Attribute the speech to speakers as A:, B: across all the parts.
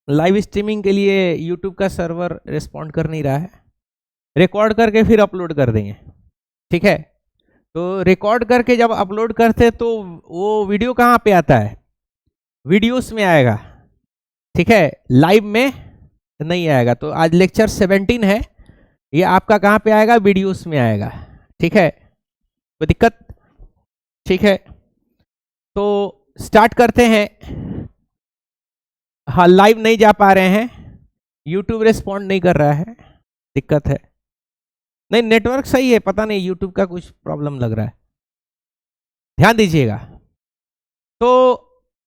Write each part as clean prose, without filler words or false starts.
A: Live streaming के लिए YouTube का सर्वर रिस्पॉन्ड कर नहीं रहा है। रिकॉर्ड करके फिर अपलोड कर देंगे, ठीक है। तो रिकॉर्ड करके जब अपलोड करते तो वो वीडियो कहाँ पे आता है, वीडियोस में आएगा, ठीक है, लाइव में नहीं आएगा। तो आज लेक्चर 17 है, ये आपका कहाँ पे आएगा, वीडियोस में आएगा, ठीक है। कोई दिक्कत, ठीक है। तो स्टार्ट करते हैं। हाँ, लाइव नहीं जा पा रहे हैं, यूट्यूब रिस्पॉन्ड नहीं कर रहा है, दिक्कत है। नहीं, नेटवर्क सही है, पता नहीं यूट्यूब का कुछ प्रॉब्लम लग रहा है, ध्यान दीजिएगा। तो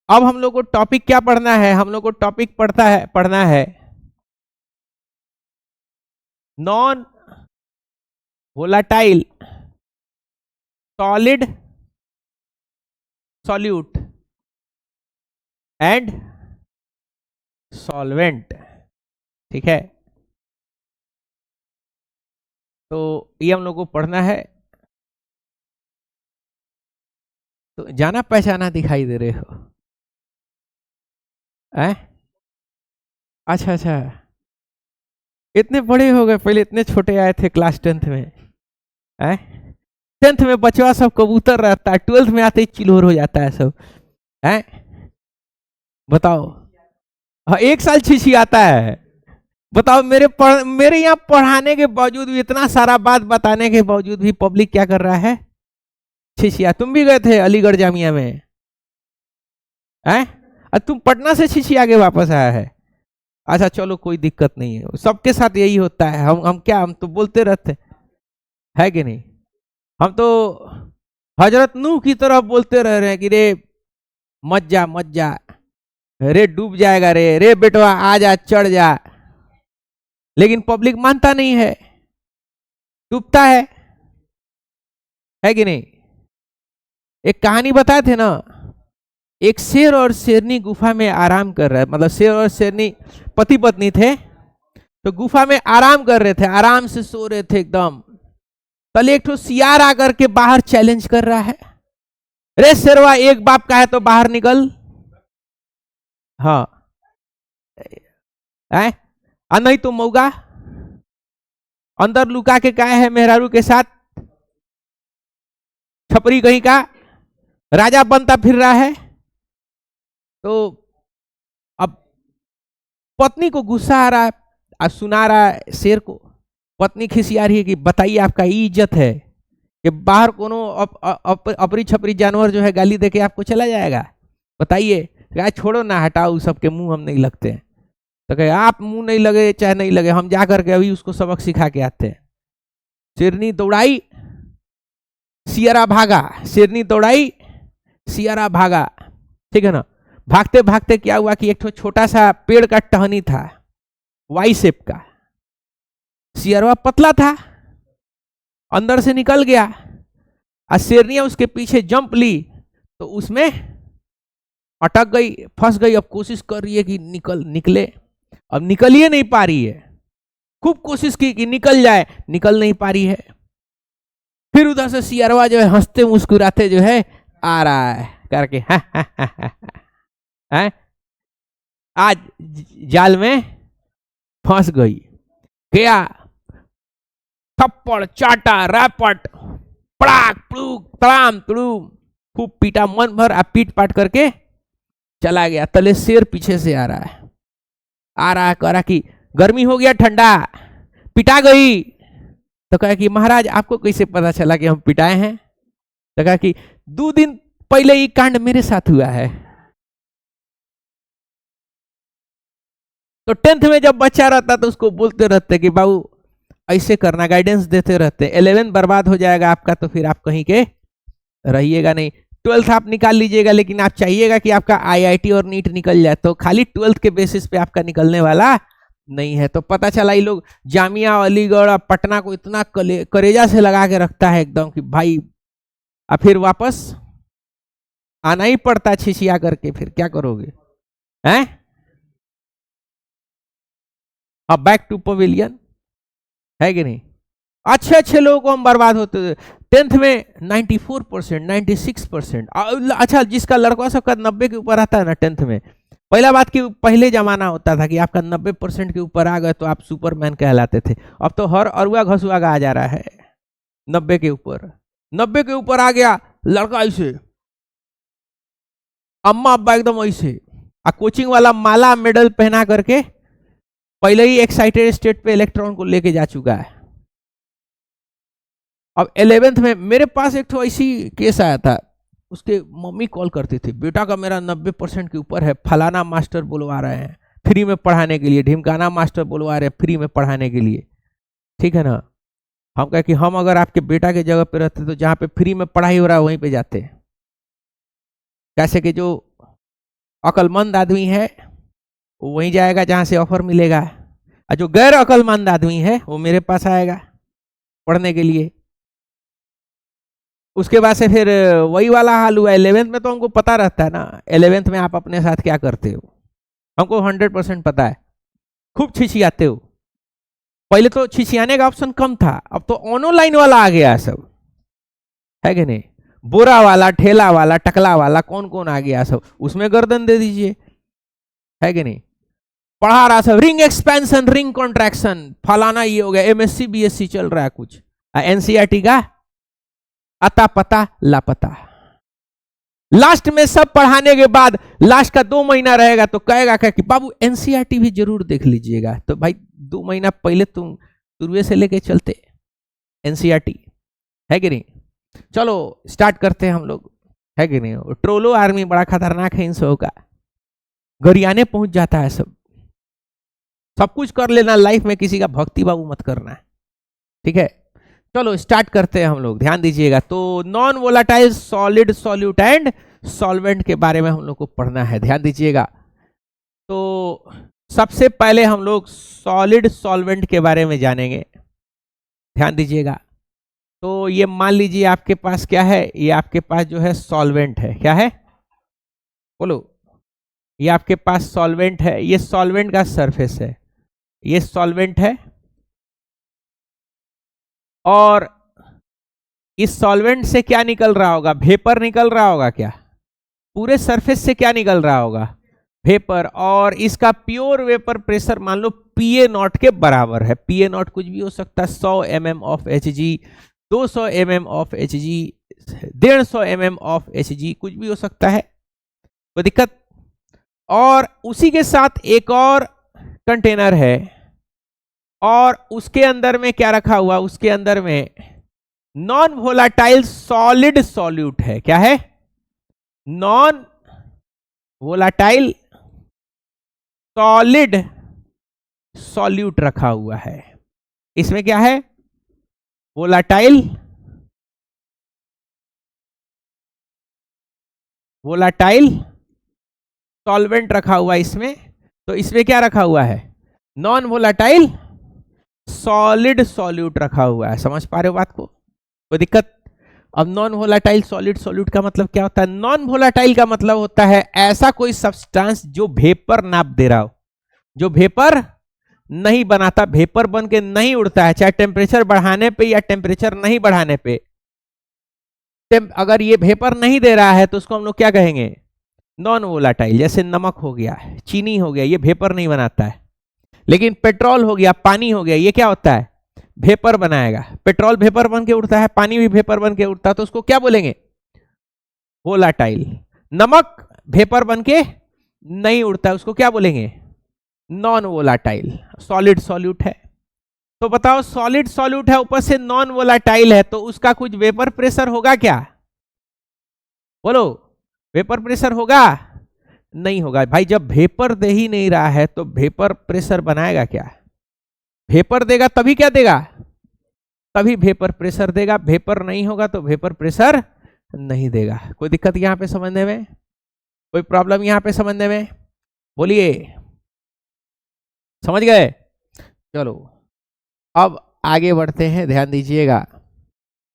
A: अब हम लोग को टॉपिक क्या पढ़ना है, हम लोग को टॉपिक पढ़ना है non volatile solid solute and solvent, ठीक है। तो ये हम लोग को पढ़ना है। तो जाना पहचाना दिखाई दे रहे हो, अच्छा अच्छा, इतने बड़े हो गए, पहले इतने छोटे आए थे क्लास 10th में। 10th में बचवा सब कबूतर रहता है, 12th में आते ही चिल्होर हो जाता है सब, है बताओ। हाँ, 1 साल छिछी आता है, बताओ। मेरे यहाँ पढ़ाने के बावजूद भी, इतना सारा बात बताने के बावजूद भी पब्लिक क्या कर रहा है, छिछिया। तुम भी गए थे अलीगढ़ जामिया में, तुम पटना से छिछिया के वापस आया है। अच्छा चलो, कोई दिक्कत नहीं है, सबके साथ यही होता है। हम तो बोलते रहते है कि नहीं, हम तो हजरत नूह की तरह बोलते रह रहे हैं कि रे मत जा मत जा, रे डूब जाएगा, रे बेटवा आ जा चढ़ जा। लेकिन पब्लिक मानता नहीं है, डूबता है कि नहीं। एक कहानी बताए थे ना, एक शेर और शेरनी गुफा में आराम कर रहे, मतलब शेर और शेरनी पति पत्नी थे, तो गुफा में आराम कर रहे थे, आराम से सो रहे थे एकदम। कल एक ठो सियार आकर के बाहर चैलेंज कर रहा है, रे शेरवा एक बाप का है तो बाहर निकल। हाँ, नहीं तो मौगा अंदर लुका के काय है मेहरारू के साथ, छपरी कहीं का, राजा बनता फिर रहा है। तो अब पत्नी को गुस्सा आ रहा है, अब सुना रहा है शेर को, पत्नी खिसिया रही है कि बताइए आपका इज्जत है कि बाहर कोनो अपरी छपरी जानवर जो है गाली देके आपको चला जाएगा, बताइए। क्या छोड़ो ना, हटाओ, सबके मुंह हम नहीं लगते हैं। तो कहे आप मुंह नहीं लगे चाहे नहीं लगे, हम जा करके अभी उसको सबक सिखा के आते हैं। शेरनी दौड़ाई, सियारा भागा, शेरनी दौड़ाई, सियारा भागा, ठीक है ना। भागते भागते क्या हुआ कि एक तो छोटा सा पेड़ का टहनी था, वाई शेप का, सियारवा पतला था, अंदर से निकल गया, और शेरनिया उसके पीछे जंप ली तो उसमें अटक गई, फंस गई। अब कोशिश कर रही है कि निकले, अब निकल ही नहीं पा रही है, खूब कोशिश की कि निकल जाए, निकल नहीं पा रही है। फिर उधर से सियारवा जो है हंसते मुस्कुराते जो है आ रहा है करके, आज जाल में फंस गई। गया, थप्पड़ चाटा रैपट, पड़ाक प्लूक तड़ाम तुड़ूम, खूब पीटा मन भर, आप पीट पाट करके चला गया। तले शेर पीछे से आ रहा है, कह रहा कि गर्मी हो गया, ठंडा, पिटा गई। तो कहा कि महाराज आपको कैसे पता चला कि हम पिटाए हैं। तो कहा कि 2 दिन पहले ये कांड मेरे साथ हुआ है। तो 10th में जब बच्चा रहता तो उसको बोलते रहते कि बाबू ऐसे करना, गाइडेंस देते रहते। 11 बर्बाद हो जाएगा आपका तो फिर आप कहीं के रहिएगा नहीं। 12th आप निकाल लीजिएगा, लेकिन आप चाहिएगा कि आपका IIT और नीट निकल जाए, तो खाली 12th के बेसिस पे आपका निकलने वाला नहीं है। तो पता चला ये लोग जामिया अलीगढ़ और पटना को इतना करेजा से लगा के रखता है एकदम कि भाई, अब फिर वापस आना ही पड़ता छिछिया करके, फिर क्या करोगे, हैं। अब बैक टू पवेलियन, है कि नहीं। अच्छे अच्छे लोगों को हम बर्बाद होते थे। 10th में 94%, 96%। अच्छा, जिसका लड़का सबका 90 के ऊपर आता है ना 10th में, पहला बात कि पहले जमाना होता था कि आपका 90% के ऊपर आ गए तो आप सुपरमैन कहलाते थे। अब तो हर अरुआ घसुआ का आ जा रहा है 90 के ऊपर। 90 के ऊपर आ गया लड़का ऐसे, अम्मा अब्बा एकदम ऐसे, कोचिंग वाला माला मेडल पहना करके पहले ही एक्साइटेड स्टेट पे इलेक्ट्रॉन को लेके जा चुका है। अब 11th में मेरे पास एक तो ऐसी केस आया था, उसके मम्मी कॉल करती थी, बेटा का मेरा 90% के ऊपर है, फलाना मास्टर बुलवा रहे हैं फ्री में पढ़ाने के लिए, ढिमकाना मास्टर बुलवा रहे हैं फ्री में पढ़ाने के लिए, ठीक है ना। हम कहे कि हम अगर आपके बेटा के जगह पे रहते तो जहाँ पे फ्री में पढ़ाई हो रहा है वहीं पे जाते। कैसे कि जो अक्लमंद आदमी है वो वहीं जाएगा जहाँ से ऑफर मिलेगा, और जो गैर अक्लमंद आदमी है वो मेरे पास आएगा पढ़ने के लिए। उसके बाद से फिर वही वाला हाल हुआ 11th में। तो हमको पता रहता है ना 11th में आप अपने साथ क्या करते हो, हमको 100% पता है, खूब छिछियाते हो। पहले तो छिछियाने का ऑप्शन कम था, अब तो ऑनलाइन वाला आ गया सब, है कि नहीं। बोरा वाला, ठेला वाला, टकला वाला, कौन कौन आ गया सब, उसमें गर्दन दे दीजिए, है कि नहीं। पढ़ा रहा सब रिंग एक्सपेंशन, रिंग कॉन्ट्रैक्शन, फलाना ये हो गया, एमएससी बीएससी चल रहा है कुछ, एनसीईआरटी का अता पता लापता। लास्ट में सब पढ़ाने के बाद लास्ट का 2 महीना रहेगा तो कहेगा कि बाबू एनसीईआरटी भी जरूर देख लीजिएगा। तो भाई 2 महीना पहले तुम शुरू से लेके चलते एनसीईआरटी, है कि नहीं। चलो स्टार्ट करते हैं हम लोग, है कि नहीं। ट्रोलो आर्मी बड़ा खतरनाक है इन सबों का, गरियाने पहुंच जाता है सब कुछ कर लेना लाइफ में, किसी का भक्ति बाबू मत करना है, ठीक है। चलो स्टार्ट करते हैं हम लोग, ध्यान दीजिएगा। तो non volatile solid, solute and solvent के बारे में हम लोग को पढ़ना है, ध्यान दीजिएगा। तो सबसे पहले हम लोग सॉलिड सॉल्वेंट के बारे में जानेंगे, ध्यान दीजिएगा। तो ये मान लीजिए आपके पास क्या है, ये आपके पास जो है सॉल्वेंट है, क्या है बोलो, ये आपके पास सॉल्वेंट है, ये सॉल्वेंट का सरफेस है, ये सॉल्वेंट है। और इस सॉल्वेंट से क्या निकल रहा होगा, वेपर निकल रहा होगा क्या, पूरे सरफेस से क्या निकल रहा होगा, वेपर। और इसका प्योर वेपर प्रेशर मान लो PA0 के बराबर है। PA0 कुछ भी हो सकता है, 100 mm of Hg, 200 mm of Hg, 150 mm of Hg, कुछ भी हो सकता है, कोई दिक्कत। और उसी के साथ एक और कंटेनर है, और उसके अंदर में क्या रखा हुआ, उसके अंदर में नॉन वोलाटाइल सॉलिड सॉल्यूट है, क्या है, नॉन वोलाटाइल सॉलिड सॉल्यूट रखा हुआ है। इसमें क्या है, वोलाटाइल सॉल्वेंट रखा हुआ है इसमें। तो इसमें क्या रखा हुआ है, नॉन वोलाटाइल सॉलिड सॉल्यूट रखा हुआ है। समझ पा रहे हो बात को, कोई दिक्कत। अब नॉन वोलाटाइल सॉलिड सॉल्यूट का मतलब क्या होता है, नॉन वोलाटाइल का मतलब होता है ऐसा कोई सब्सटेंस जो वेपर नाप दे रहा हो, जो वेपर नहीं बनाता, वेपर बन के नहीं उड़ता है, चाहे टेम्परेचर बढ़ाने पे या टेम्परेचर नहीं बढ़ाने पे। अगर ये वेपर नहीं दे रहा है तो उसको हम लोग क्या कहेंगे, नॉन वोलाटाइल। जैसे नमक हो गया, चीनी हो गया, ये वेपर नहीं बनाता है। लेकिन पेट्रोल हो गया, पानी हो गया, ये क्या होता है, वेपर बनाएगा। पेट्रोल वेपर बन के उड़ता है, पानी भी वेपर बन के उड़ता है, तो उसको क्या बोलेंगे, वोलाटाइल। नमक वेपर बन के नहीं उड़ता है, उसको क्या बोलेंगे, नॉन वोलाटाइल। सॉलिड सॉल्यूट है, तो बताओ सॉलिड सॉल्यूट है, ऊपर से नॉन वोलाटाइल है, तो उसका कुछ वेपर प्रेशर होगा क्या, बोलो, वेपर प्रेशर होगा, नहीं होगा भाई। जब वेपर दे ही नहीं रहा है तो वेपर प्रेशर बनाएगा क्या, वेपर देगा तभी क्या देगा, तभी वेपर प्रेशर देगा। वेपर नहीं होगा तो वेपर प्रेशर नहीं देगा। कोई दिक्कत यहां पे समझने में, कोई प्रॉब्लम यहां पे समझने में, बोलिए, समझ गए। चलो अब आगे बढ़ते हैं, ध्यान दीजिएगा।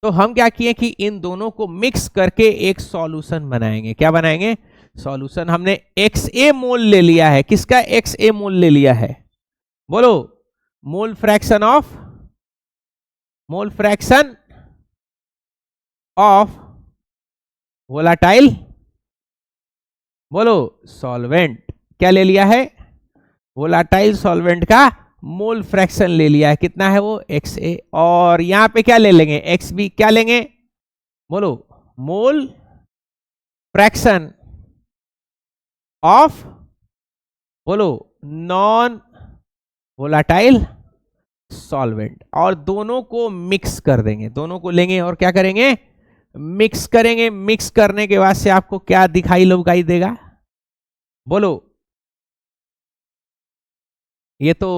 A: तो हम क्या किए कि इन दोनों को मिक्स करके एक सॉल्यूशन बनाएंगे। क्या बनाएंगे, सॉल्यूशन। हमने XA मोल ले लिया है, किसका XA मोल ले लिया है, बोलो, मोल फ्रैक्शन ऑफ वोलाटाइल, बोलो, सॉल्वेंट। क्या ले लिया है, वोलाटाइल सॉल्वेंट का मोल फ्रैक्शन ले लिया है, कितना है वो XA, और यहां पे क्या ले लेंगे XB, क्या लेंगे बोलो, मोल फ्रैक्शन ऑफ बोलो नॉन वोलाटाइल सॉल्वेंट, और दोनों को मिक्स कर देंगे, दोनों को लेंगे और क्या करेंगे, मिक्स करेंगे। मिक्स करने के बाद से आपको क्या दिखाई लौकाई देगा, बोलो, ये तो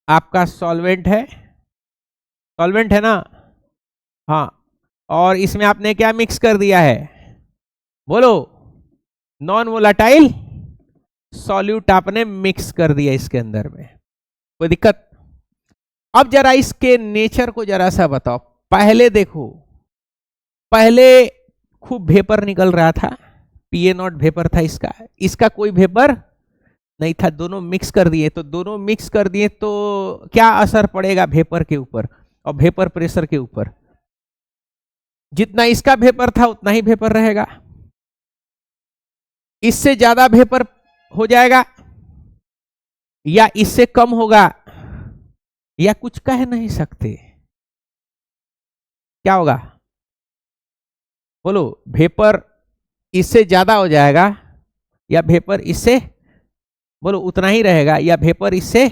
A: आपका सॉल्वेंट है, सॉल्वेंट है ना, हाँ, और इसमें आपने क्या मिक्स कर दिया है, बोलो, नॉन वोलाटाइल सॉल्यूट आपने मिक्स कर दिया इसके अंदर में, कोई दिक्कत। अब जरा इसके नेचर को जरा सा बताओ, पहले देखो, पहले खूब वेपर निकल रहा था, PA0 वेपर था इसका, इसका कोई वेपर नहीं था, दोनों मिक्स कर दिए, तो दोनों मिक्स कर दिए तो क्या असर पड़ेगा वेपर के ऊपर और वेपर प्रेशर के ऊपर, जितना इसका वेपर था उतना ही वेपर रहेगा, इससे ज्यादा वेपर हो जाएगा या इससे कम होगा, या कुछ कह नहीं सकते, क्या होगा बोलो, वेपर इससे ज्यादा हो जाएगा या वेपर इससे बोलो उतना ही रहेगा, या वेपर इससे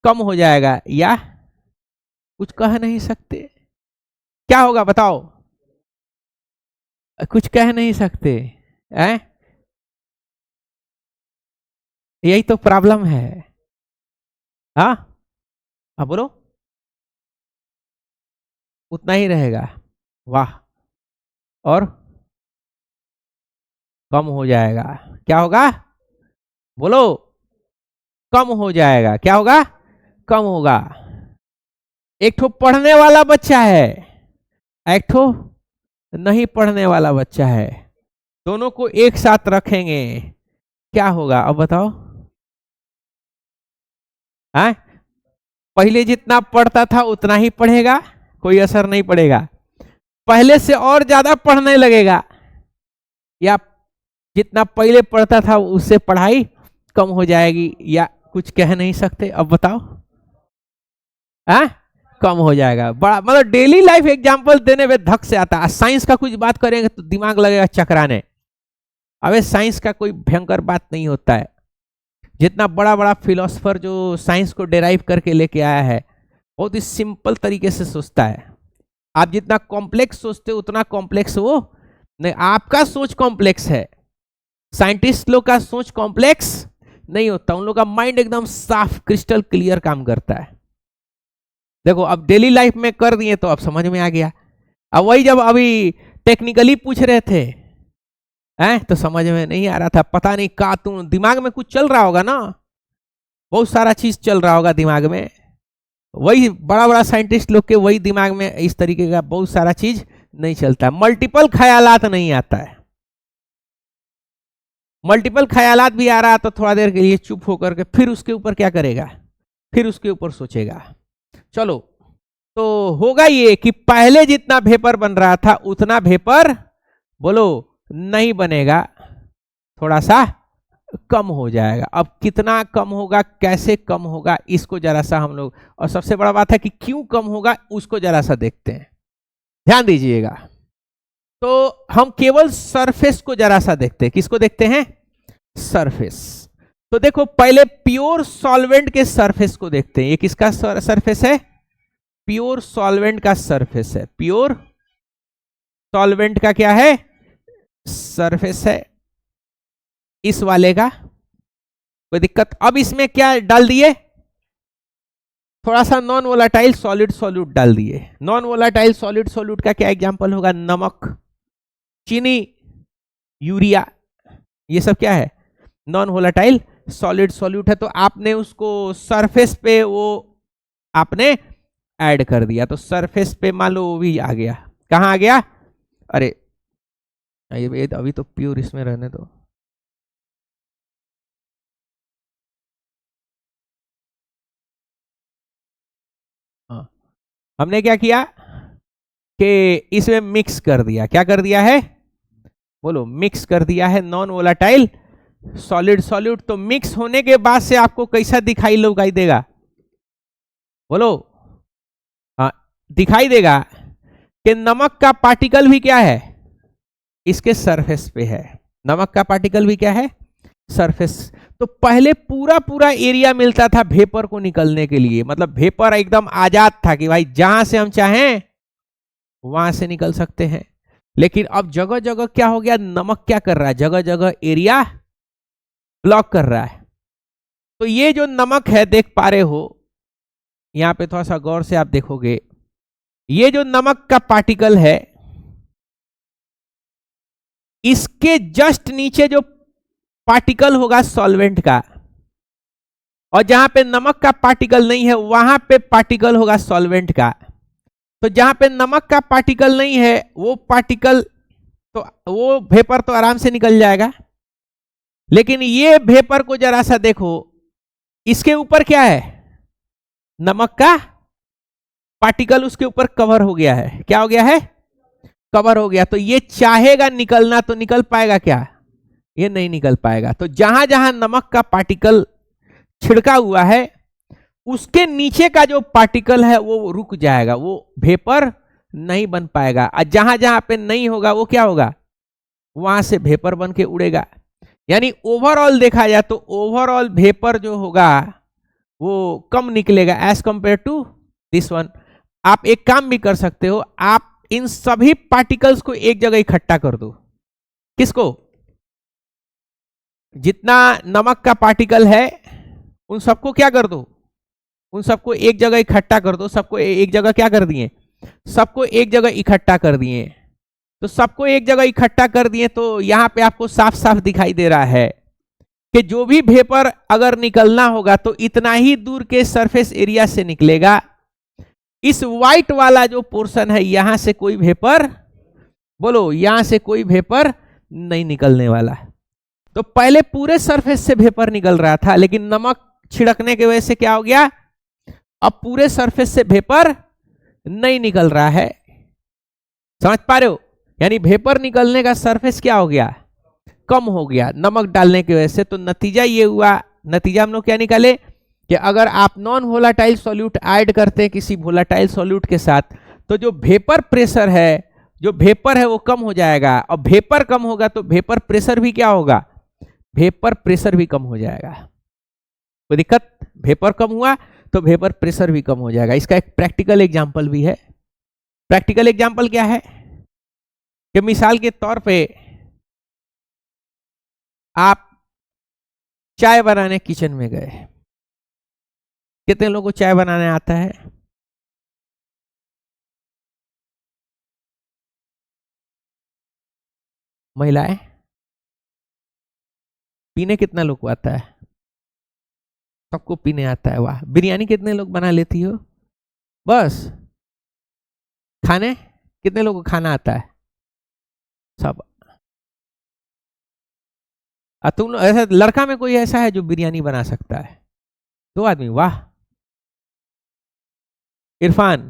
A: कम हो जाएगा, या कुछ कह नहीं सकते, क्या होगा बताओ, कुछ कह नहीं सकते हैं, यही तो प्रॉब्लम है। हाँ, अब बोलो, उतना ही रहेगा, वाह, और कम हो जाएगा, क्या होगा बोलो, कम हो जाएगा, क्या होगा, कम होगा। एक ठो पढ़ने वाला बच्चा है, एक ठो नहीं पढ़ने वाला बच्चा है, दोनों को एक साथ रखेंगे, क्या होगा अब बताओ, हाँ, पहले जितना पढ़ता था उतना ही पढ़ेगा, कोई असर नहीं पड़ेगा, पहले से और ज्यादा पढ़ने लगेगा, या जितना पहले पढ़ता था उससे पढ़ाई कम हो जाएगी, या कुछ कह नहीं सकते, अब बताओ, हाँ, कम हो जाएगा, बड़ा मतलब डेली लाइफ एग्जांपल देने में धक से आता है। साइंस का कुछ बात करेंगे तो दिमाग लगेगा चकराने, अबे साइंस का कोई भयंकर बात नहीं होता है, जितना बड़ा बड़ा फिलोसफर जो साइंस को डेराइव करके लेके आया है बहुत ही सिंपल तरीके से सोचता है, आप जितना कॉम्प्लेक्स सोचते हो उतना कॉम्प्लेक्स वो नहीं, आपका सोच कॉम्प्लेक्स है, साइंटिस्ट लोग का सोच कॉम्प्लेक्स नहीं होता, उन लोग का माइंड एकदम साफ क्रिस्टल क्लियर काम करता है। देखो अब डेली लाइफ में कर दिए तो अब समझ में आ गया, अब वही जब अभी टेक्निकली पूछ रहे थे हैं तो समझ में नहीं आ रहा था, पता नहीं का तुम दिमाग में कुछ चल रहा होगा ना, बहुत सारा चीज चल रहा होगा दिमाग में, वही बड़ा बड़ा साइंटिस्ट लोग के वही दिमाग में इस तरीके का बहुत सारा चीज नहीं चलता, मल्टीपल ख्यालात नहीं आता है, मल्टीपल ख्यालात भी आ रहा तो थोड़ा देर के लिए चुप होकर के फिर उसके ऊपर क्या करेगा, फिर उसके ऊपर सोचेगा। चलो तो होगा ये कि पहले जितना वेपर बन रहा था उतना वेपर बोलो नहीं बनेगा, थोड़ा सा कम हो जाएगा, अब कितना कम होगा, कैसे कम होगा, इसको जरा सा हम लोग, और सबसे बड़ा बात है कि क्यों कम होगा उसको जरा सा देखते हैं, ध्यान दीजिएगा। तो हम केवल सरफेस को जरा सा देखते हैं, किसको देखते हैं, सरफेस। तो देखो पहले प्योर सॉल्वेंट के सरफेस को देखते हैं, ये किसका सरफेस है, प्योर सॉल्वेंट का सरफेस है, प्योर सॉल्वेंट का क्या है, सरफेस है, इस वाले का कोई दिक्कत। अब इसमें क्या डाल दिए, थोड़ा सा नॉन वोलाटाइल सॉलिड सॉल्यूट डाल दिए, नॉन वोलाटाइल सॉलिड सॉल्यूट का क्या एग्जांपल होगा, नमक, चीनी, यूरिया, ये सब क्या है, नॉन वोलाटाइल सॉलिड सॉल्यूट है, तो आपने उसको सरफेस पे वो आपने ऐड कर दिया, तो सरफेस पे मान लो वो भी आ गया, कहाँ आ गया, अरे ये अभी तो प्योर इसमें रहने दो, हाँ, हमने क्या किया कि इसमें मिक्स कर दिया, क्या कर दिया है बोलो, मिक्स कर दिया है नॉन वोलाटाइल सॉलिड सॉल्यूट, तो मिक्स होने के बाद से आपको कैसा दिखाई देगा, बोलो। हाँ, दिखाई देगा कि नमक का पार्टिकल भी क्या है, इसके सरफेस पे है। नमक का पार्टिकल भी क्या है, सरफेस। तो पहले पूरा पूरा एरिया मिलता था वेपर को निकलने के लिए, मतलब वेपर एकदम आजाद था कि भाई जहां से हम चाहें वहां से निकल सकते हैं। लेकिन अब जगह जगह क्या हो गया, नमक क्या कर रहा है, जगह जगह एरिया ब्लॉक कर रहा है। तो ये जो नमक है, देख पा रहे हो, यहां पे थोड़ा सा गौर से आप देखोगे, ये जो नमक का पार्टिकल है, इसके जस्ट नीचे जो पार्टिकल होगा सॉल्वेंट का, और जहां पे नमक का पार्टिकल नहीं है वहां पे पार्टिकल होगा सॉल्वेंट का। तो जहां पे नमक का पार्टिकल नहीं है वो पार्टिकल, तो वो वेपर तो आराम से निकल जाएगा। लेकिन ये वेपर को जरा सा देखो, इसके ऊपर क्या है, नमक का पार्टिकल उसके ऊपर कवर हो गया है। क्या हो गया है, कवर हो गया। तो ये चाहेगा निकलना तो निकल पाएगा क्या, ये नहीं निकल पाएगा। तो जहां जहां नमक का पार्टिकल छिड़का हुआ है उसके नीचे का जो पार्टिकल है वो रुक जाएगा, वो वेपर नहीं बन पाएगा। और जहां जहां पे नहीं होगा वो क्या होगा, वहां से वेपर बन के उड़ेगा। यानी ओवरऑल देखा जाए तो ओवरऑल वेपर जो होगा वो कम निकलेगा as compare to this one. आप एक काम भी कर सकते हो, आप इन सभी पार्टिकल्स को एक जगह इकट्ठा कर दो। किसको, जितना नमक का पार्टिकल है उन सबको क्या कर दो, उन सबको एक जगह इकट्ठा कर दो। सबको एक जगह क्या कर दिए, सबको एक जगह इकट्ठा कर दिए। तो सबको एक जगह इकट्ठा कर दिए तो यहां पे आपको साफ साफ दिखाई दे रहा है कि जो भी वेपर अगर निकलना होगा तो इतना ही दूर के सरफेस एरिया से निकलेगा। इस व्हाइट वाला जो पोर्शन है यहां से कोई वेपर, बोलो, यहां से कोई वेपर नहीं निकलने वाला। तो पहले पूरे सरफेस से वेपर निकल रहा था, लेकिन नमक छिड़कने की वजह से क्या हो गया, अब पूरे सरफेस से वेपर नहीं निकल रहा है। समझ पा रहे हो, यानी वेपर निकलने का सरफेस क्या हो गया, कम हो गया नमक डालने की वजह से। तो नतीजा ये हुआ, नतीजा हम लोग क्या निकाले कि अगर आप नॉन वोलाटाइल सॉल्यूट ऐड करते हैं किसी वोलाटाइल सॉल्यूट के साथ, तो जो वेपर प्रेशर है, जो वेपर है वो कम हो जाएगा। और वेपर कम होगा तो वेपर प्रेशर भी क्या होगा, वेपर प्रेशर भी कम हो जाएगा। कोई दिक्कत, वेपर कम हुआ तो वेपर प्रेशर भी कम हो जाएगा। इसका एक प्रैक्टिकल एग्जांपल भी है। प्रैक्टिकल एग्जांपल क्या है कि मिसाल के तौर पे आप चाय बनाने किचन में गए। कितने लोगों को चाय बनाने आता है, महिलाएं? पीने कितना लोग को आता है, सबको पीने आता है, वाह। बिरयानी कितने लोग बना लेती हो, बस। खाने कितने लोगों को खाना आता है, सब। तुम ऐसा लड़का में कोई ऐसा है जो बिरयानी बना सकता है, दो आदमी, वाह। इरफान,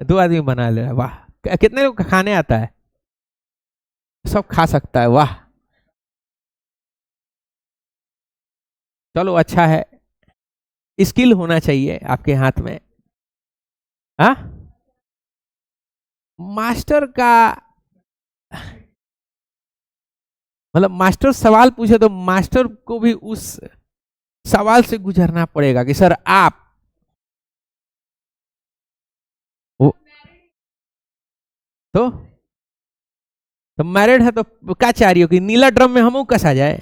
A: दो आदमी बना ले, वाह। कितने लोग खाने आता है, सब खा सकता है, वाह। चलो अच्छा है, स्किल होना चाहिए आपके हाथ में। हाँ, मास्टर का मतलब मास्टर सवाल पूछे तो मास्टर को भी उस सवाल से गुजरना पड़ेगा कि सर आप वो, तो मैरिड है तो क्या चाह रही हो कि नीला ड्रम में हम कसा जाए,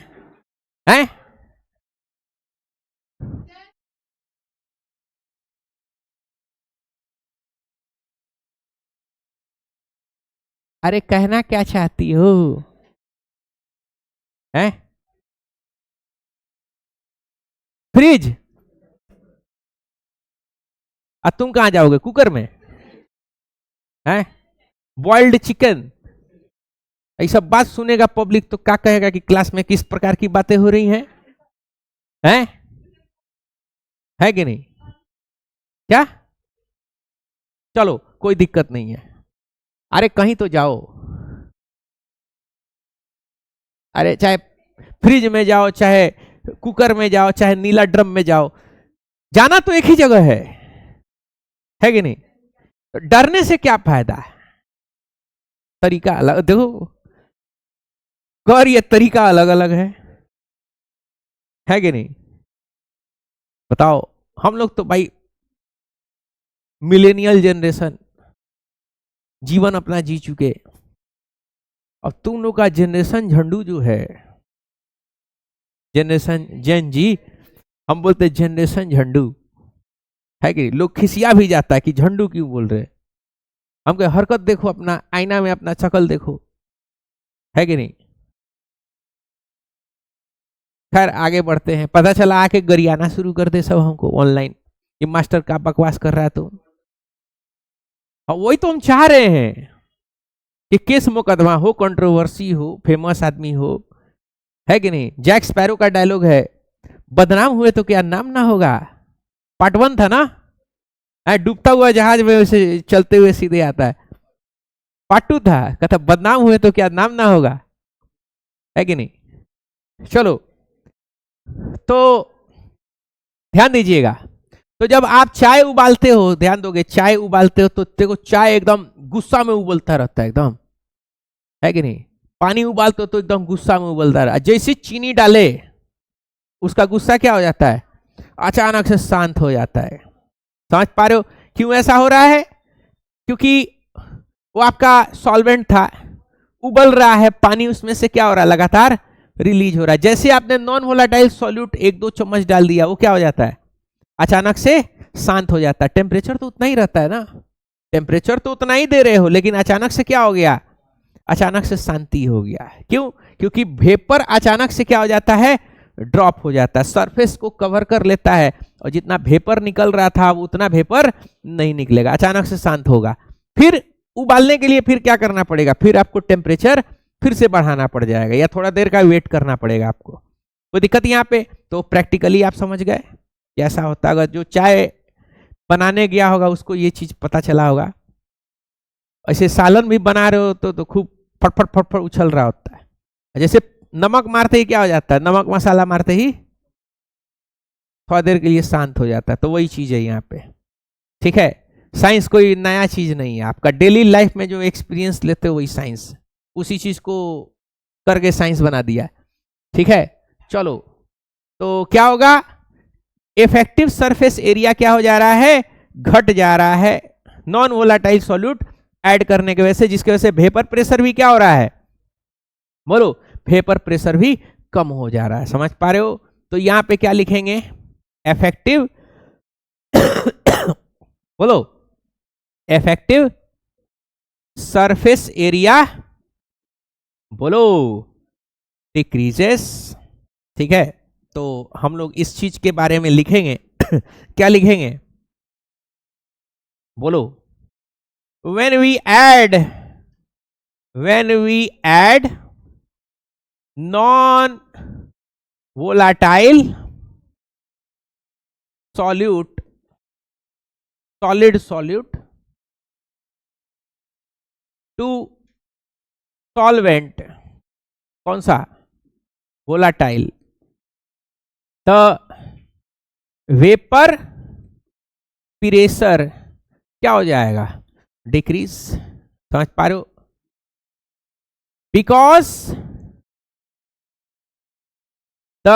A: हैं? अरे कहना क्या चाहती हो, हैं? फ्रिज, तुम कहां जाओगे, कुकर में, हैं? बॉइल्ड चिकन, ये सब बात सुनेगा पब्लिक तो क्या कहेगा कि क्लास में किस प्रकार की बातें हो रही हैं, हैं? है कि नहीं, क्या? चलो कोई दिक्कत नहीं है, अरे कहीं तो जाओ। अरे चाहे फ्रिज में जाओ, चाहे कुकर में जाओ, चाहे नीला ड्रम में जाओ, जाना तो एक ही जगह है कि नहीं? तो डरने से क्या फायदा है? तरीका अलग, देखो गौर, ये तरीका अलग अलग है कि नहीं? बताओ, हम लोग तो भाई मिलेनियल जनरेशन, जीवन अपना जी चुके, और तुम लोग का जनरेशन झंडू जो है, जनरेशन जेन जी, हम बोलते जनरेशन झंडू, है कि लोग खिसिया भी जाता है कि झंडू क्यों बोल रहे? हम कहे हरकत देखो, अपना आईना में अपना शक्ल देखो, है कि नहीं? खैर आगे बढ़ते हैं। पता चला आके गरियाना शुरू कर दे सब हमको ऑनलाइन कि मास्टर का बकवास कर रहा है। तो वही तो हम चाह रहे हैं कि केस मुकदमा हो, कंट्रोवर्सी हो, फेमस आदमी हो, है कि नहीं? जैक स्पैरो का डायलॉग है, बदनाम हुए तो क्या नाम ना होगा। पार्ट 1 था ना, डूबता हुआ जहाज में वैसे चलते हुए सीधे आता है। पार्ट 2 था, कहता बदनाम हुए तो क्या नाम ना होगा, है कि नहीं? चलो, तो ध्यान दीजिएगा। तो जब आप चाय उबालते हो, ध्यान दोगे, चाय उबालते हो तो देखो चाय एकदम गुस्सा में उबलता रहता है, एकदम, है कि नहीं? पानी उबालते हो तो एकदम गुस्सा में उबलता रहा। जैसे चीनी डाले, उसका गुस्सा क्या हो जाता है? अचानक से शांत हो जाता है। समझ पा रहे हो क्यों ऐसा हो रहा है? क्योंकि वो आपका सॉल्वेंट था, उबल रहा है, पानी उसमें से क्या हो रहा है? लगातार रिलीज हो रहा है। जैसे आपने नॉन वोलाटाइल सॉल्यूट 1-2 चम्मच डाल दिया, वो क्या हो जाता है? अचानक से शांत हो जाता है। टेम्परेचर तो उतना ही रहता है ना, टेम्परेचर तो उतना ही दे रहे हो, लेकिन अचानक से क्या हो गया? अचानक से शांति हो गया। क्यों? क्योंकि वेपर अचानक से क्या हो जाता है? ड्रॉप हो जाता है, सरफेस को कवर कर लेता है, और जितना वेपर निकल रहा था उतना वेपर नहीं निकलेगा, अचानक से शांत होगा। फिर उबालने के लिए फिर क्या करना पड़ेगा? फिर आपको टेम्परेचर फिर से बढ़ाना पड़ जाएगा, या थोड़ा देर का वेट करना पड़ेगा आपको। कोई दिक्कत यहाँ पे? तो प्रैक्टिकली आप समझ गए कैसा होता है। अगर जो चाय बनाने गया होगा उसको ये चीज पता चला होगा। ऐसे सालन भी बना रहे हो तो खूब फटफट फटफट उछल रहा होता है। जैसे नमक मारते ही क्या हो जाता है? नमक मसाला मारते ही थोड़ा देर के लिए शांत हो जाता है। तो वही चीज है यहाँ पे, ठीक है? साइंस कोई नया चीज नहीं है, आपका डेली लाइफ में जो एक्सपीरियंस लेते हो वही साइंस, उसी चीज को करके साइंस बना दिया, ठीक है? चलो, तो क्या होगा? इफेक्टिव सरफेस एरिया क्या हो जा रहा है? घट जा रहा है, नॉन वोलाटाइल सॉल्यूट ऐड करने की वजह से, जिसकी वजह से वेपर प्रेशर भी क्या हो रहा है? बोलो, वेपर प्रेशर भी कम हो जा रहा है। समझ पा रहे हो? तो यहां पे क्या लिखेंगे? इफेक्टिव बोलो, इफेक्टिव सरफेस एरिया, बोलो, डिक्रीजेस, ठीक है? तो हम लोग इस चीज के बारे में लिखेंगे क्या लिखेंगे? बोलो, when we add non volatile solute, solid solute to solvent, कौन सा? volatile, the vapor pressure क्या हो जाएगा? डिक्रीज। समझ पा रहे हो? Because the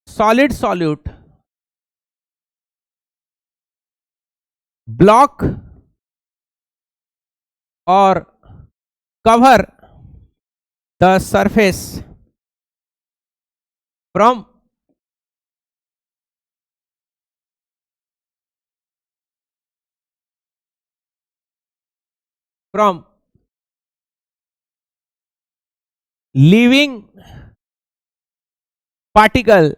A: solid solute block और cover the surface from living particle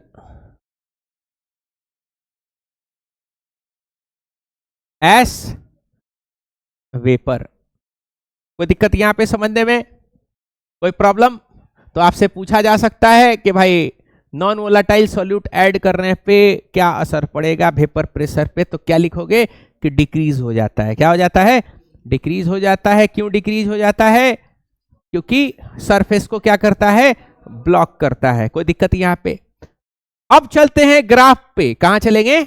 A: as vapor। कोई दिक्कत यहां पे समझने में? कोई प्रॉब्लम? तो आपसे पूछा जा सकता है कि भाई नॉन वोलाटाइल सॉल्यूट ऐड करने पे क्या असर पड़ेगा वेपर प्रेशर पे? तो क्या लिखोगे? कि डिक्रीज हो जाता है। क्या हो जाता है? डिक्रीज हो जाता है। क्यों डिक्रीज हो जाता है? क्योंकि सरफेस को क्या करता है, ब्लॉक करता है। कोई दिक्कत यहां पे। अब चलते हैं ग्राफ पे। कहां चलेंगे,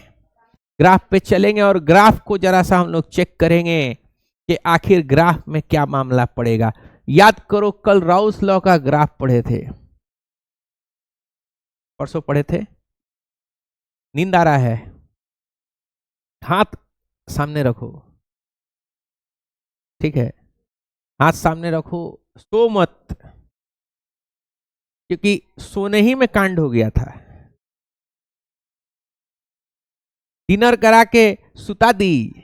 A: ग्राफ पे चलेंगे और ग्राफ को जरा सा हम लोग चेक करेंगे कि आखिर ग्राफ में क्या मामला पड़ेगा। याद करो कल राउस लॉ का ग्राफ पढ़े थे, परसों पढ़े थे। नींद आ रहा है, हाथ सामने रखो, ठीक है, हाथ सामने रखो, सो मत, क्योंकि सोने ही में कांड हो गया था। डिनर करा के सुता दी।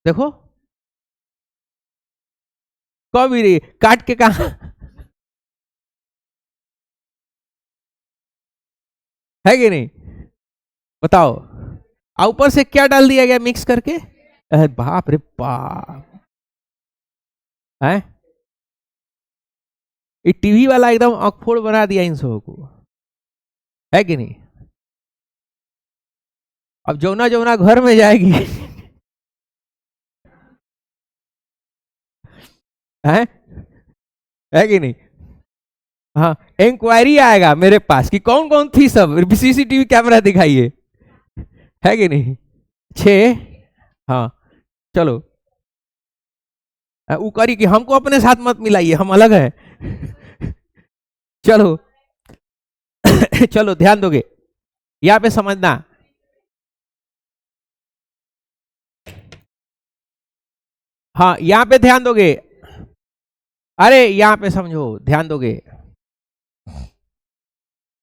A: देखो कभी रे काट के कहा है कि नहीं, बताओ। ऊपर से क्या डाल दिया गया मिक्स करके, अरे बाप रे बाप है। ये टीवी वाला एकदम अखफोड़ बना दिया इन सबों को, है कि नहीं। अब जौना जौना घर में जाएगी है कि नहीं। हाँ, इंक्वायरी आएगा मेरे पास कि कौन कौन थी, सब सीसीटीवी कैमरा दिखाइए, है कि नहीं। 6, हाँ चलो उकारी कि हमको अपने साथ मत मिलाइए, हम अलग है चलो चलो ध्यान दोगे यहां पे, समझना। हाँ यहां पे ध्यान दोगे, अरे यहां पे समझो, ध्यान दोगे।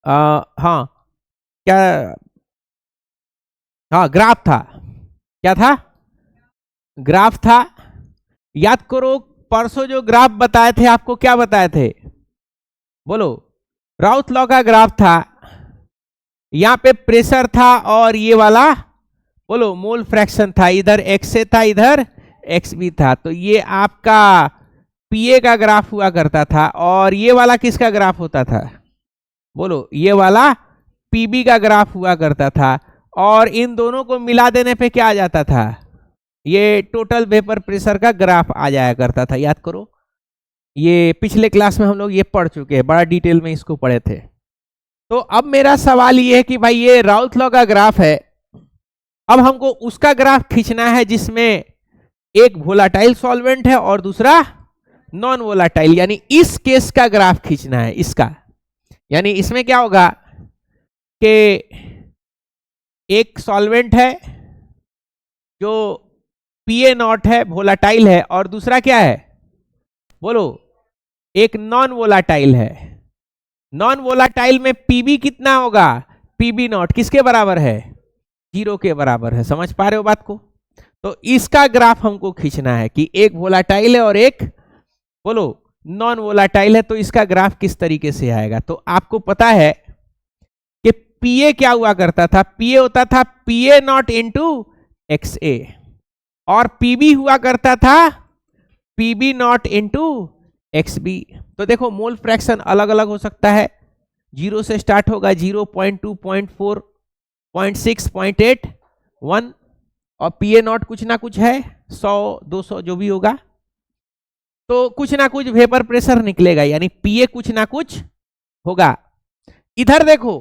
A: हाँ क्या, हाँ ग्राफ था, क्या था, ग्राफ था। याद करो परसों जो ग्राफ बताए थे आपको, क्या बताए थे, बोलो। राउथ लॉ का ग्राफ था, यहां पे प्रेशर था और ये वाला बोलो मोल फ्रैक्शन था, इधर एक्स ए था इधर एक्स बी था। तो ये आपका पीए का ग्राफ हुआ करता था और ये वाला किसका ग्राफ होता था, बोलो ये वाला पीबी का ग्राफ हुआ करता था। और इन दोनों को मिला देने पे क्या आ जाता था, ये टोटल वेपर प्रेशर का ग्राफ आ जाया करता था। याद करो ये पिछले क्लास में हम लोग ये पढ़ चुके हैं, बड़ा डिटेल में इसको पढ़े थे। तो अब मेरा सवाल ये है कि भाई ये राउथ लॉ का ग्राफ है, अब हमको उसका ग्राफ खींचना है जिसमें एक वोलाटाइल सॉल्वेंट है और दूसरा नॉन वोलाटाइल, यानी इस केस का ग्राफ खींचना है इसका। यानी इसमें क्या होगा कि एक सॉल्वेंट है जो पीए नॉट है, वोलाटाइल है, और दूसरा क्या है, बोलो एक नॉन वोलाटाइल है। नॉन वोलाटाइल में पीबी कितना होगा, पीबी नॉट किसके बराबर है, 0 के बराबर है। समझ पा रहे हो बात को। तो इसका ग्राफ हमको खींचना है कि एक वोलाटाइल है और एक बोलो नॉन वोलाटाइल है, तो इसका ग्राफ किस तरीके से आएगा। तो आपको पता है कि पीए क्या हुआ करता था, पीए होता था PA not into x A, और पीबी हुआ करता था PB not into x B. तो देखो मोल फ्रैक्शन अलग अलग हो सकता है, 0 से स्टार्ट होगा, 0.2, 0.4, 0.6, 0.8, 1, और पीए नॉट कुछ ना कुछ है, 100, 200 जो भी होगा। तो कुछ ना कुछ वेपर प्रेशर निकलेगा, यानी पीए कुछ ना कुछ होगा। इधर देखो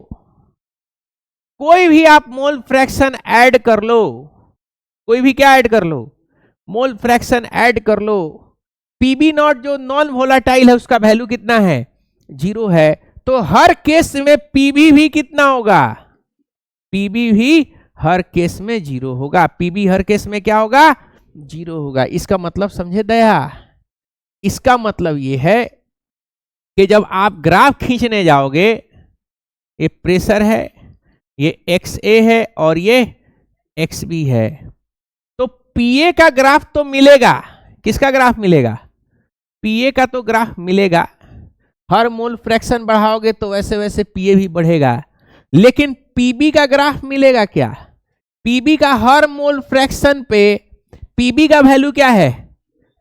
A: कोई भी आप मोल फ्रैक्शन ऐड कर लो, कोई भी क्या ऐड कर लो, मोल फ्रैक्शन ऐड कर लो, पीबी नॉट जो नॉन वोलाटाइल है उसका वैल्यू कितना है, 0 है। तो हर केस में पीबी भी कितना होगा, पीबी भी हर केस में 0 होगा, पीबी हर केस में क्या होगा, 0 होगा। इसका मतलब समझे दया, इसका मतलब ये है कि जब आप ग्राफ खींचने जाओगे, ये प्रेशर है, ये एक्स ए है और ये एक्स बी है, तो पीए का ग्राफ तो मिलेगा। किसका ग्राफ मिलेगा, पीए का तो ग्राफ मिलेगा। हर मोल फ्रैक्शन बढ़ाओगे तो वैसे वैसे पीए भी बढ़ेगा, लेकिन पीबी का ग्राफ मिलेगा क्या, पीबी का हर मोल फ्रैक्शन पे पीबी का वैल्यू क्या है,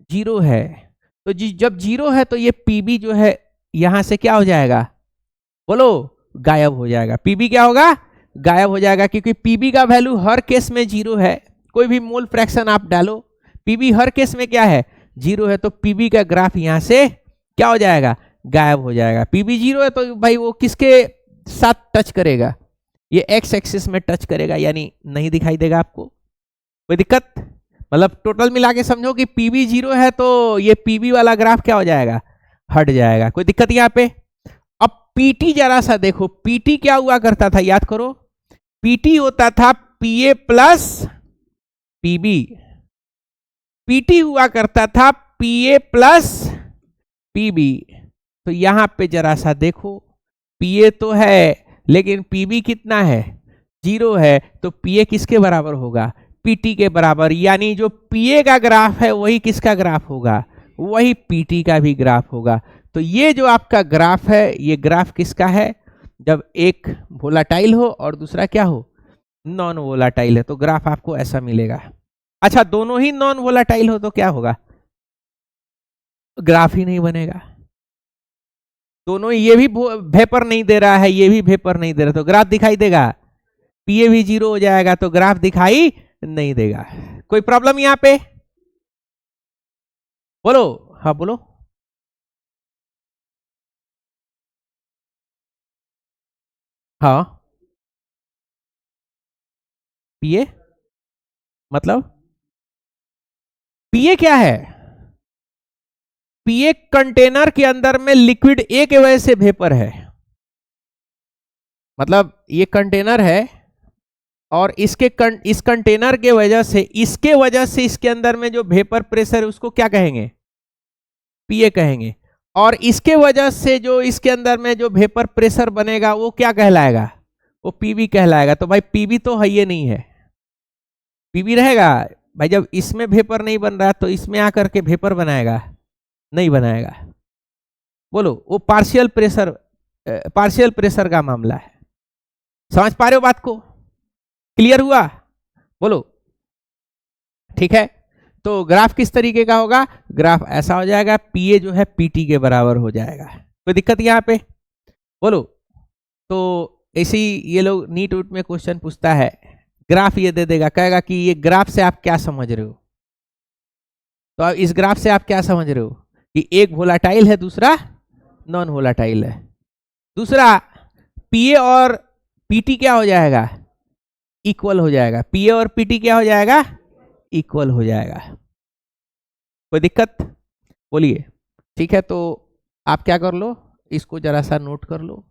A: 0 है। तो जब 0 है तो ये पीबी जो है यहां से क्या हो जाएगा, बोलो गायब हो जाएगा। पीबी क्या होगा, गायब हो जाएगा, क्योंकि पीबी का वैल्यू हर केस में 0 है। कोई भी मोल फ्रैक्शन आप डालो, पीबी हर केस में क्या है, 0 है, तो पीबी का ग्राफ यहां से क्या हो जाएगा, गायब हो जाएगा। पीबी 0 है तो भाई वो किसके साथ टच करेगा, ये एक्स एक्सिस में टच करेगा, यानी नहीं दिखाई देगा आपको। कोई दिक्कत, मतलब टोटल मिला के समझो कि पीबी 0 है तो ये पीबी वाला ग्राफ क्या हो जाएगा, हट जाएगा। कोई दिक्कत यहाँ पे। अब पीटी जरा सा देखो, पीटी क्या हुआ करता था, याद करो, पीटी होता था पीए प्लस पीबी, पीटी हुआ करता था पीए प्लस पीबी। तो यहां पे जरा सा देखो, पीए तो है लेकिन पीबी कितना है, 0 है, तो पीए किसके बराबर होगा, पीटी के बराबर, यानी जो पीए का ग्राफ है वही किसका ग्राफ होगा, वही पीटी का भी ग्राफ होगा। तो ये जो आपका ग्राफ है, ये ग्राफ किसका है, जब एक वोलाटाइल हो और दूसरा क्या हो, नॉन वोलाटाइल है, तो ग्राफ आपको ऐसा मिलेगा। अच्छा, दोनों ही नॉन वोलाटाइल हो तो क्या होगा, ग्राफ ही नहीं बनेगा। दोनों, ये भी वेपर नहीं दे रहा है, ये भी वेपर नहीं दे रहा, तो ग्राफ दिखाई देगा, पीए भी 0 हो जाएगा तो ग्राफ दिखाई नहीं देगा। कोई प्रॉब्लम यहां पे, बोलो, हाँ बोलो। हाँ, पीए मतलब, पीए क्या है, पीए कंटेनर के अंदर में लिक्विड ए के वजह से वेपर है। मतलब ये कंटेनर है और इस कंटेनर के वजह से, इसके वजह से इसके अंदर में जो वेपर प्रेशर है उसको क्या कहेंगे, पीए कहेंगे। और इसके वजह से जो इसके अंदर में जो वेपर प्रेशर बनेगा वो क्या कहलाएगा, वो पीबी कहलाएगा। तो भाई पीबी तो है ये नहीं है, पीबी रहेगा भाई, जब इसमें वेपर नहीं बन रहा तो इसमें आकर के वेपर बनाएगा, नहीं बनाएगा। बोलो, वो पार्शियल प्रेशर का मामला है। समझ पा रहे हो बात को, क्लियर हुआ, बोलो, ठीक है। तो ग्राफ किस तरीके का होगा, ग्राफ ऐसा हो जाएगा, पीए जो है पीटी के बराबर हो जाएगा। कोई दिक्कत यहाँ पे, बोलो। तो ऐसे ही ये लोग नीट उट में क्वेश्चन पूछता है, ग्राफ ये दे देगा, कहेगा कि ये ग्राफ से आप क्या समझ रहे हो, तो अब इस ग्राफ से आप क्या समझ रहे हो कि एक वोलाटाइल है दूसरा नॉन वोलाटाइल है। दूसरा, पीए और पीटी क्या हो जाएगा, इक्वल हो जाएगा, पीए और पीटी क्या हो जाएगा, इक्वल हो जाएगा। कोई दिक्कत, बोलिए, ठीक है। तो आप क्या कर लो, इसको जरा सा नोट कर लो।